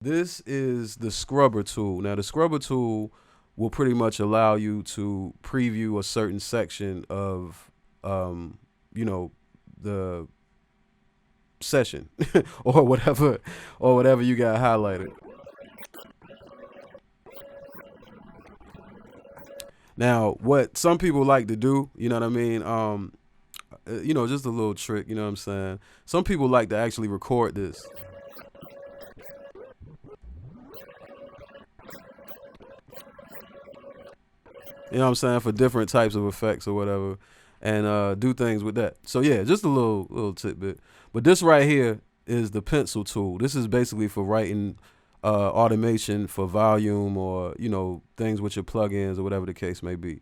This is the scrubber tool. Now, the scrubber tool will pretty much allow you to preview a certain section of, um, you know, the session or whatever you got highlighted. Now, what some people like to do, you know what I mean? Just a little trick, you know what I'm saying? Some people like to actually record this. You know what I'm saying, for different types of effects or whatever, and do things with that. So yeah, just a little tidbit. But this right here is the pencil tool. This is basically for writing automation for volume or things with your plugins or whatever the case may be.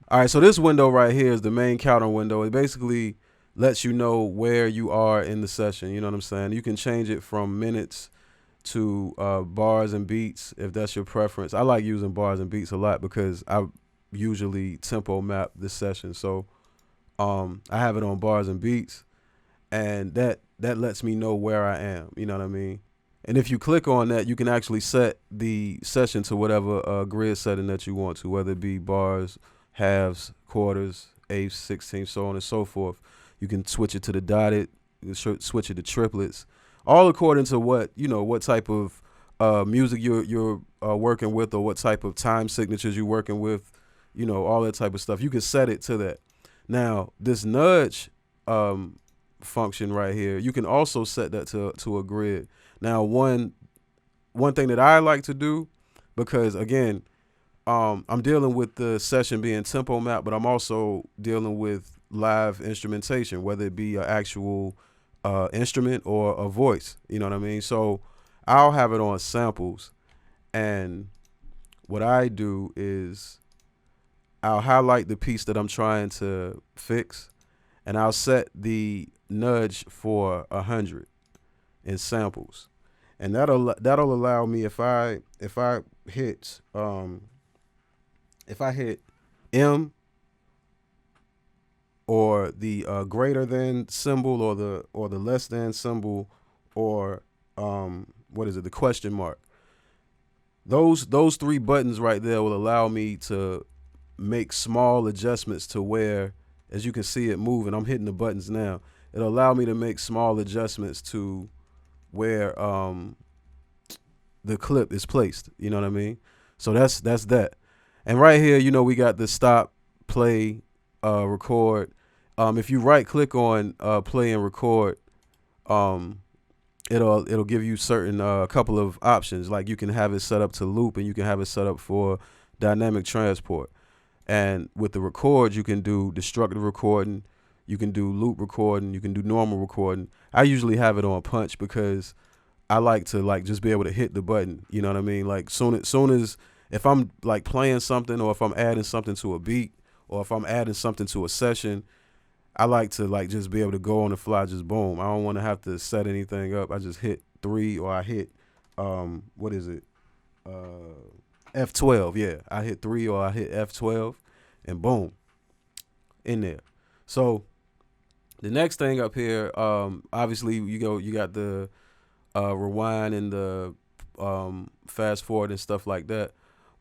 All right, so this window right here is the main counter window. It basically lets you know where you are in the session. You know what I'm saying? You can change it from minutes to bars and beats if that's your preference. I like using bars and beats a lot because I usually tempo map this session. So I have it on bars and beats, and that lets me know where I am. You know what I mean? And if you click on that, you can actually set the session to whatever grid setting that you want to, whether it be bars, halves, quarters, eighths, sixteenths, so on and so forth. You can switch it to the dotted, you can switch it to triplets, all according to what type of music you're working with, or what type of time signatures you're working with, all that type of stuff. You can set it to that. Now, this nudge function right here, you can also set that to a grid. Now, one thing that I like to do, because again, I'm dealing with the session being tempo map, but I'm also dealing with live instrumentation, whether it be an actual instrument or a voice. You know what I mean? So I'll have it on samples, and what I do is I'll highlight the piece that I'm trying to fix, and I'll set the nudge for 100 in samples, and that'll allow me, if I hit M, or the greater than symbol, or the less than symbol, or what is it, the question mark. Those three buttons right there will allow me to make small adjustments to where, as you can see it moving, I'm hitting the buttons now. It'll allow me to make small adjustments to where the clip is placed. You know what I mean? So that's that. And right here, we got the stop, play, record. If you right click on play and record, um, it'll give you certain couple of options. Like you can have it set up to loop, and you can have it set up for dynamic transport. And with the record, you can do destructive recording, you can do loop recording, you can do normal recording. I usually have it on punch because I like to just be able to hit the button. You know what I mean? Like soon as if I'm like playing something, or if I'm adding something to a beat, or if I'm adding something to a session, I like to just be able to go on the fly, just boom. I don't want to have to set anything up. I just hit 3, or I hit what is it? F12. Yeah, I hit 3, or I hit F12, and boom, in there. So the next thing up here, obviously you got the rewind and the fast forward and stuff like that.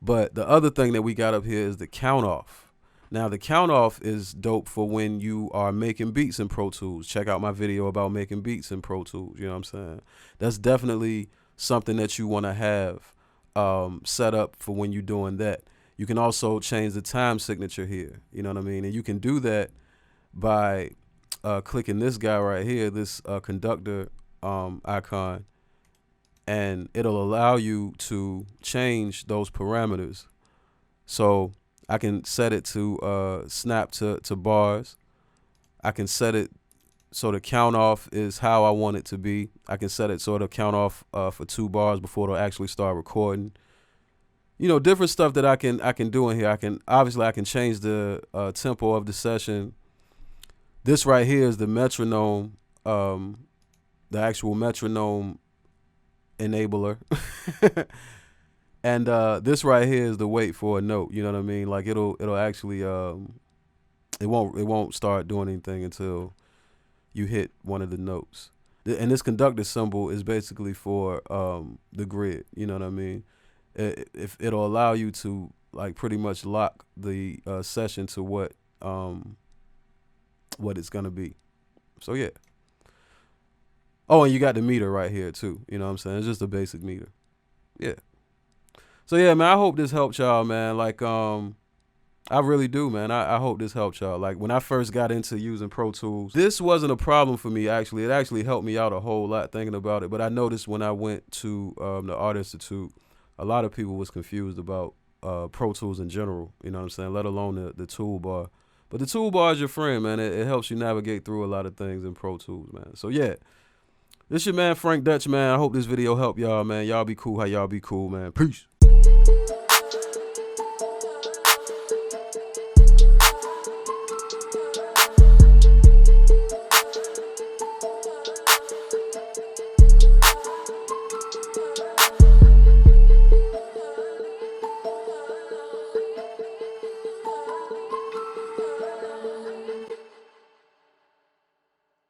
But the other thing that we got up here is the count off. Now, the count off is dope for when you are making beats in Pro Tools. Check out my video about making beats in Pro Tools. You know what I'm saying? That's definitely something that you want to have set up for when you're doing that. You can also change the time signature here. You know what I mean? And you can do that by clicking this guy right here, this conductor icon, and it'll allow you to change those parameters. So I can set it to snap to bars. I can set it so the count off is how I want it to be. I can set it so it'll count off for 2 bars before it'll actually start recording. Different stuff that I can do in here. I can change the tempo of the session. This right here is the metronome, the actual metronome enabler. And this right here is the wait for a note. You know what I mean? Like it'll actually it won't start doing anything until you hit one of the notes. And this conductor symbol is basically for the grid. You know what I mean? If it'll allow you to like pretty much lock the session to what it's gonna be. So yeah. Oh, and you got the meter right here too. You know what I'm saying? It's just a basic meter. Yeah. So yeah, man, I hope this helped y'all, man. Like I really do, man. I hope this helped y'all. Like when I first got into using Pro Tools, this wasn't a problem for me actually. It actually helped me out a whole lot thinking about it. But I noticed when I went to the Art Institute, a lot of people was confused about Pro Tools in general, you know what I'm saying, let alone the toolbar. But the toolbar is your friend, man. It helps you navigate through a lot of things in Pro Tools, man. So yeah, this your man Frank Dutch, man. I hope this video helped y'all, man. Y'all be cool how y'all be cool, man. Peace.